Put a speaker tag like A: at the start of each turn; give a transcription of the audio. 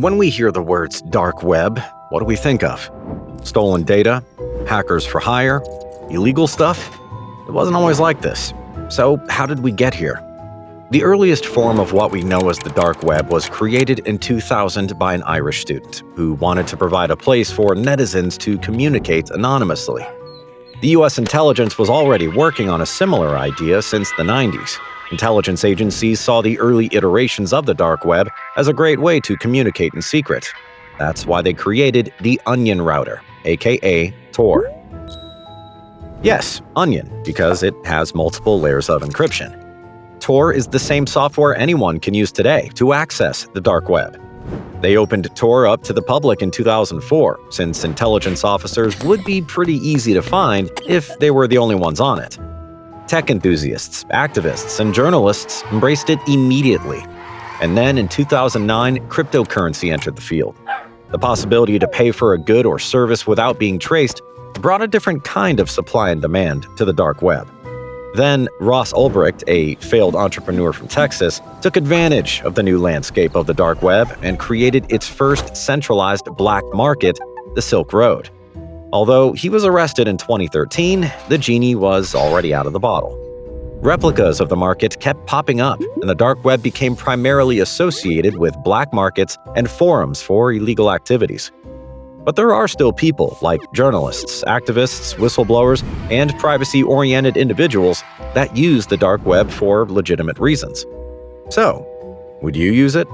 A: When we hear the words dark web, what do we think of? Stolen data? Hackers for hire? Illegal stuff? It wasn't always like this. So how did we get here? The earliest form of what we know as the dark web was created in 2000 by an Irish student who wanted to provide a place for netizens to communicate anonymously. The US intelligence was already working on a similar idea since the 90s. Intelligence agencies saw the early iterations of the dark web as a great way to communicate in secret. That's why they created the Onion router, aka Tor. Yes, Onion, because it has multiple layers of encryption. Tor is the same software anyone can use today to access the dark web. They opened Tor up to the public in 2004, since intelligence officers would be pretty easy to find if they were the only ones on it. Tech enthusiasts, activists, and journalists embraced it immediately. And then in 2009, cryptocurrency entered the field. The possibility to pay for a good or service without being traced brought a different kind of supply and demand to the dark web. Then, Ross Ulbricht, a failed entrepreneur from Texas, took advantage of the new landscape of the dark web and created its first centralized black market, the Silk Road. Although he was arrested in 2013, the genie was already out of the bottle. Replicas of the market kept popping up, and the dark web became primarily associated with black markets and forums for illegal activities. But there are still people, like journalists, activists, whistleblowers, and privacy-oriented individuals that use the dark web for legitimate reasons. So, would you use it?